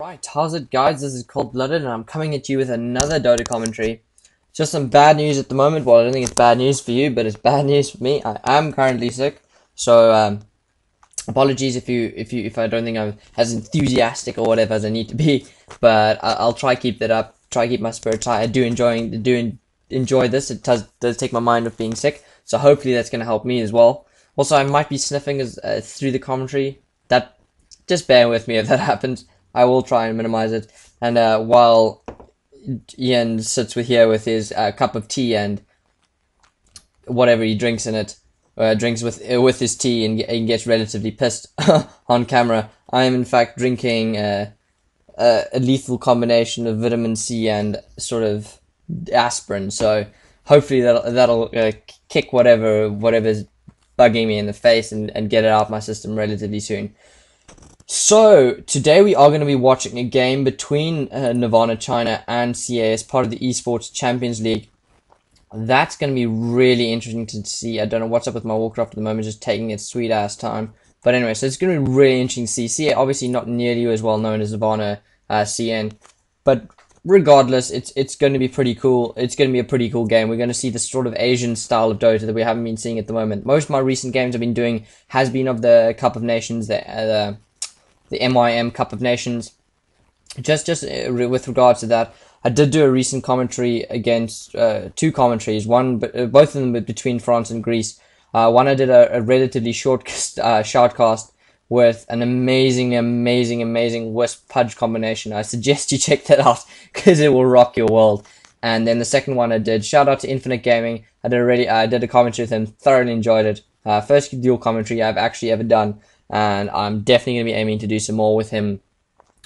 Right, how's it guys? This is Cold Blooded and I'm coming at you with another Dota commentary. Just some bad news at the moment. Well, I don't think it's bad news for you, but it's bad news for me. I am currently sick, so apologies if I don't think I'm as enthusiastic or whatever as I need to be. But I'll try keep that up. Try keep my spirits high. I do enjoy this. It does take my mind off being sick, so hopefully that's gonna help me as well. Also, I might be sniffing through the commentary. That just bear with me if that happens. I will try and minimize it. And while Ian sits here with his cup of tea and whatever he drinks in it, drinks with his tea and gets relatively pissed on camera, I am in fact drinking a lethal combination of vitamin C and sort of aspirin. So hopefully that'll kick whatever's bugging me in the face and get it out my system relatively soon. So, today we are going to be watching a game between Nirvana China and CA as part of the Esports Champions League. That's going to be really interesting to see. I don't know what's up with my Warcraft at the moment, just taking its sweet ass time. But anyway, so it's going to be really interesting to see. CA obviously not nearly as well known as Nirvana CN, but regardless, it's going to be pretty cool. It's going to be a pretty cool game. We're going to see the sort of Asian style of Dota that we haven't been seeing at the moment. Most of my recent games I've been doing has been of the Cup of Nations, the MYM Cup of Nations. Just with regards to that, I did do a recent commentary against two commentaries. Both of them between France and Greece. One I did a relatively short shoutcast with an amazing Wisp Pudge combination. I suggest you check that out because it will rock your world. And then the second one I did, shout out to Infinite Gaming. I did a commentary with him, thoroughly enjoyed it. First dual commentary I've actually ever done. And I'm definitely going to be aiming to do some more with him,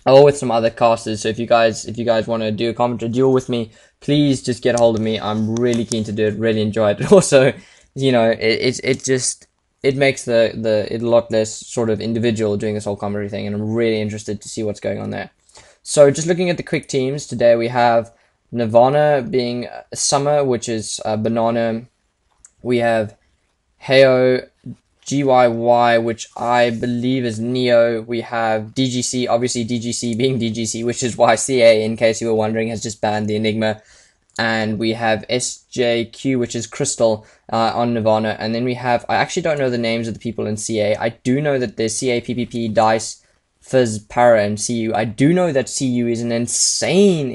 or with some other casters. So if you guys want to do a commentary duel with me, please just get a hold of me. I'm really keen to do it. Really enjoy it. Also, you know, it makes it a lot less sort of individual doing this whole commentary thing, and I'm really interested to see what's going on there. So just looking at the quick teams today, we have Nirvana being Summer, which is Banana. We have Heo, GYY, which I believe is Neo. We have DGC, obviously DGC being DGC, which is why CA, in case you were wondering, has just banned the Enigma. And we have SJQ, which is Crystal, on Nirvana. And then we have, I actually don't know the names of the people in CA. I do know that there's CA, PPP, DICE, Fizz, Para, and CU. I do know that CU is an insane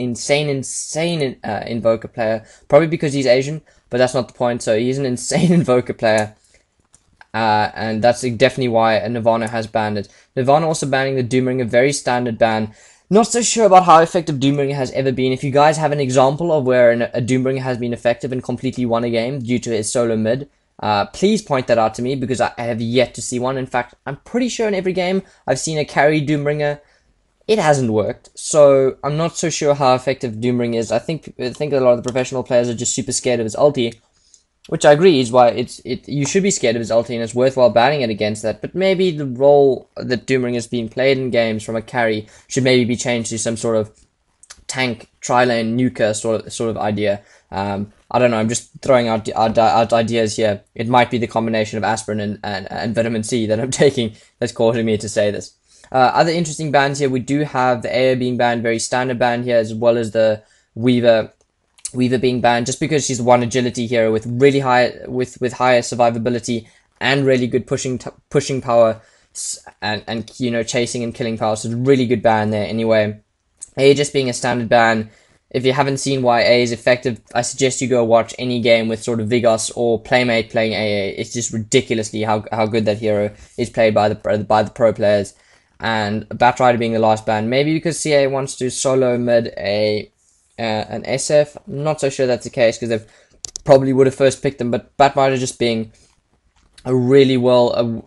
Invoker player. Probably because he's Asian, but that's not the point. So he's an insane Invoker player. And that's definitely why Nirvana has banned it. Nirvana also banning the Doomring, a very standard ban. Not so sure about how effective Doomring has ever been. If you guys have an example of where a Doomring has been effective and completely won a game due to his solo mid, please point that out to me, because I have yet to see one. In fact, I'm pretty sure in every game I've seen a carry Doomringer, it hasn't worked. So I'm not so sure how effective Doomring is. I think a lot of the professional players are just super scared of his ulti, which I agree is why you should be scared of his ulti, and it's worthwhile banning it against that. But maybe the role that Doomring has been played in games from a carry should maybe be changed to some sort of tank, tri-lane, nuker sort of idea. I don't know, I'm just throwing out ideas here. It might be the combination of aspirin and vitamin C that I'm taking that's causing me to say this. Other interesting bans here, we do have the AO being banned, very standard ban here, as well as the Weaver being banned, just because she's one agility hero with really high with higher survivability and really good pushing power and you know, chasing and killing power. So it's a really good ban there. Anyway, A just being a standard ban. If you haven't seen why A is effective, I suggest you go watch any game with sort of Vigos or Playmate playing AA. It's just ridiculously how good that hero is played by the pro players. And Batrider being the last ban, maybe because CA wants to solo mid an SF. I'm not so sure that's the case, because they probably would have first picked them, but Batrider just being a really well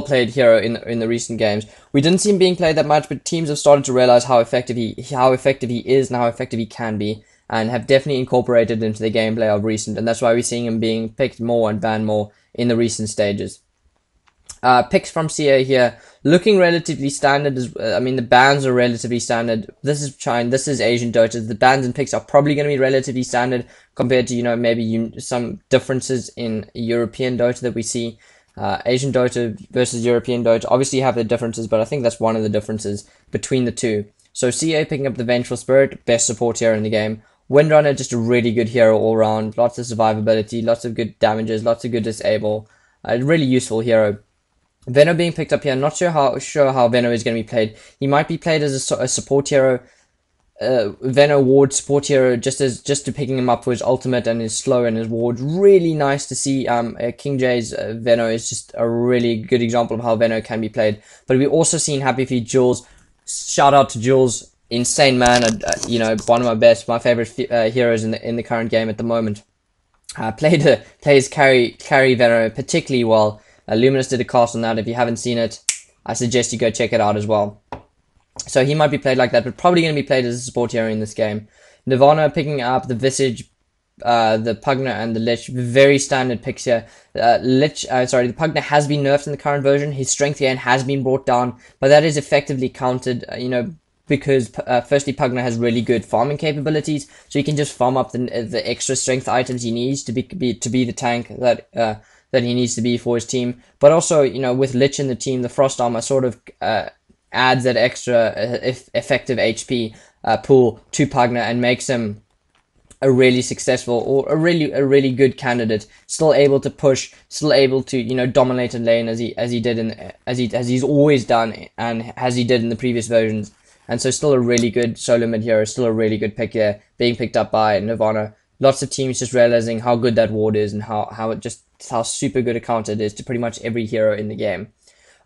played hero in the recent games. We didn't see him being played that much, but teams have started to realize how effective he is and how effective he can be, and have definitely incorporated into the gameplay of recent, and that's why we're seeing him being picked more and banned more in the recent stages. Picks from CA here, looking relatively standard. I mean, the bans are relatively standard. This is China, this is Asian Dota. The bans and picks are probably going to be relatively standard compared to, you know, maybe some differences in European Dota that we see. Asian Dota versus European Dota obviously have their differences, but I think that's one of the differences between the two. So CA picking up the Vengeful Spirit, best support hero in the game. Windrunner, just a really good hero all around. Lots of survivability, lots of good damages, lots of good disable. A really useful hero. Veno being picked up here. I'm not sure how Veno is going to be played. He might be played as a support hero. Veno ward support hero, just to picking him up for his ultimate and his slow and his ward. Really nice to see. King J's Veno is just a really good example of how Veno can be played. But we've also seen Happy Feet Jules. Shout out to Jules, insane man. One of my favorite heroes in the current game at the moment. Plays carry Veno particularly well. Luminous did a cast on that. If you haven't seen it, I suggest you go check it out as well. So he might be played like that, but probably going to be played as a support hero in this game. Nirvana picking up the Visage, the Pugna, and the Lich. Very standard picks here. The Pugna has been nerfed in the current version. His strength gain has been brought down, but that is effectively countered, because firstly, Pugna has really good farming capabilities, so he can just farm up the extra strength items he needs to be the tank that he needs to be for his team. But also, with Lich in the team, the Frost Armor sort of adds that extra effective HP pool to Pugna and makes him a really successful or a really good candidate. Still able to push, still able to dominate a lane as he's always done and as he did in the previous versions. And so still a really good solo mid hero, still a really good pick here, being picked up by Nirvana. Lots of teams just realizing how good that ward is and how super good a counter it is to pretty much every hero in the game.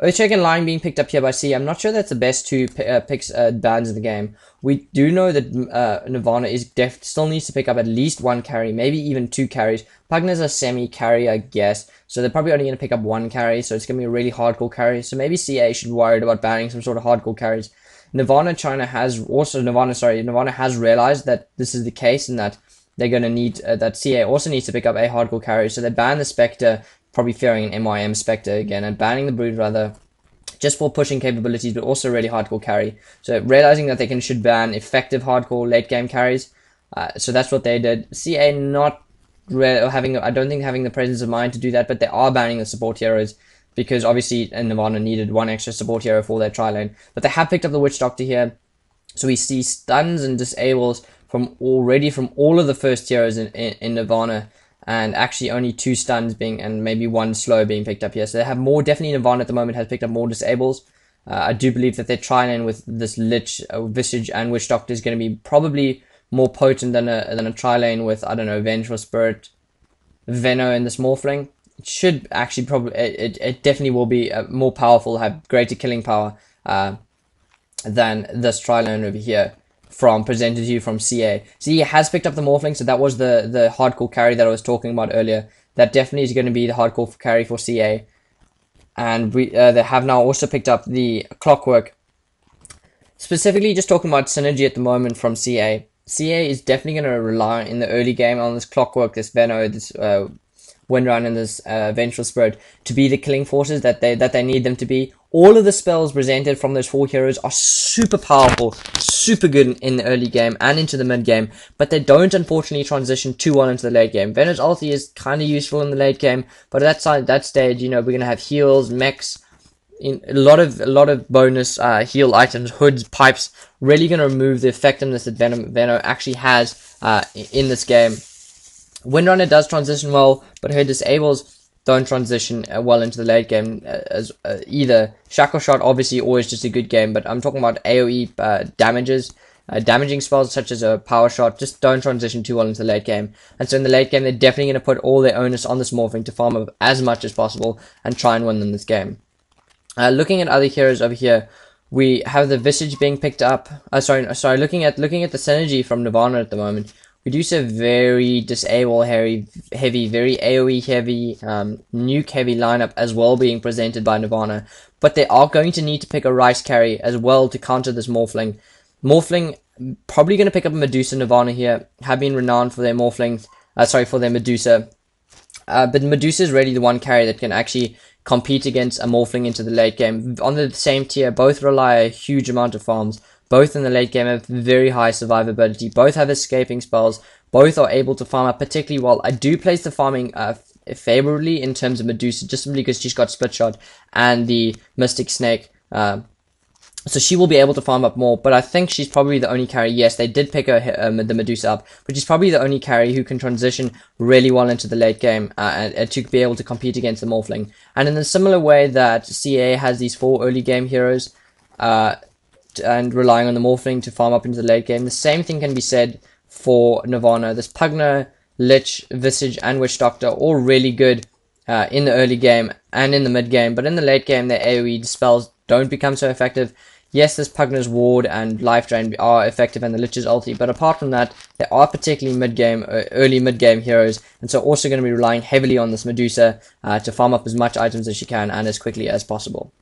Earthshake and Lion being picked up here by C. I'm not sure that's the best two bans in the game. We do know that Nirvana still needs to pick up at least one carry, maybe even two carries. Pugna's a semi-carry, I guess, so they're probably only going to pick up one carry, so it's going to be a really hardcore carry. So maybe CA should be worried about banning some sort of hardcore carries. Nirvana has realized that this is the case and that they're going to need, that CA also needs to pick up a hardcore carry, so they ban the Spectre, probably fearing an MYM Spectre again, and banning the Brood rather, just for pushing capabilities, but also really hardcore carry. So realizing that they should ban effective hardcore late game carries, so that's what they did. CA I don't think having the presence of mind to do that, but they are banning the support heroes, because obviously Nirvana needed one extra support hero for their tri-lane. But they have picked up the Witch Doctor here, so we see stuns and disables from all of the first heroes in Nirvana, and actually only 2 stuns and maybe 1 slow being picked up here. So they have more, definitely Nirvana at the moment has picked up more disables. I do believe that their tri-lane with this Lich, Visage, and Witch Doctor is going to be probably more potent than a tri-lane with, I don't know, Vengeful Spirit, Veno, and this Morphling. It should actually it definitely will be more powerful, have greater killing power than this tri-lane over here. Presented to you from CA. CA has picked up the Morphling, so that was the hardcore carry that I was talking about earlier. That definitely is going to be the hardcore carry for CA. And they have now also picked up the Clockwork. Specifically, just talking about synergy at the moment from CA. CA is definitely going to rely in the early game on this Clockwork, this Veno, this Windrun, and this Vengeful Spirit to be the killing forces that they need them to be. All of the spells presented from those 4 heroes are super powerful, super good in the early game and into the mid game, but they don't unfortunately transition too well into the late game. Veno's ulti is kind of useful in the late game, but at that stage, we're gonna have heals, mechs, a lot of bonus heal items, hoods, pipes, really gonna remove the effectiveness that Veno actually has in this game. Windrunner does transition well, but her disables don't transition well into the late game either. Shackle Shot, obviously, always just a good game, but I'm talking about AoE damages. Damaging spells such as a Power Shot just don't transition too well into the late game. And so in the late game, they're definitely going to put all their onus on this Morphing to farm up as much as possible and try and win them this game. Looking at other heroes over here, we have the Visage being picked up. Looking at the synergy from Nirvana at the moment, we do see a very disable heavy, very AoE heavy, nuke heavy lineup as well being presented by Nirvana. But they are going to need to pick a Rice carry as well to counter this Morphling. Morphling probably going to pick up a Medusa. Nirvana here have been renowned for their Morphlings, for their Medusa. But Medusa is really the one carry that can actually compete against a Morphling into the late game. On the same tier, both rely a huge amount of farms. Both in the late game have very high survivability. Both have escaping spells. Both are able to farm up particularly well. I do place the farming favorably in terms of Medusa, just simply because she's got Split Shot and the Mystic Snake So she will be able to farm up more, but I think she's probably the only carry. Yes, they did pick her the Medusa up, but she's probably the only carry who can transition really well into the late game and to be able to compete against the Morphling. And in a similar way that CA has these 4 early game heroes and relying on the Morphling to farm up into the late game, the same thing can be said for Nirvana. This Pugna, Lich, Visage, and Witch Doctor all really good in the early game and in the mid game, but in the late game their AoE spells don't become so effective. Yes, this Pugna's Ward and Life Drain are effective and the Lich's ulti, but apart from that, they are particularly mid-game, early mid-game heroes, and so also going to be relying heavily on this Medusa to farm up as much items as she can and as quickly as possible.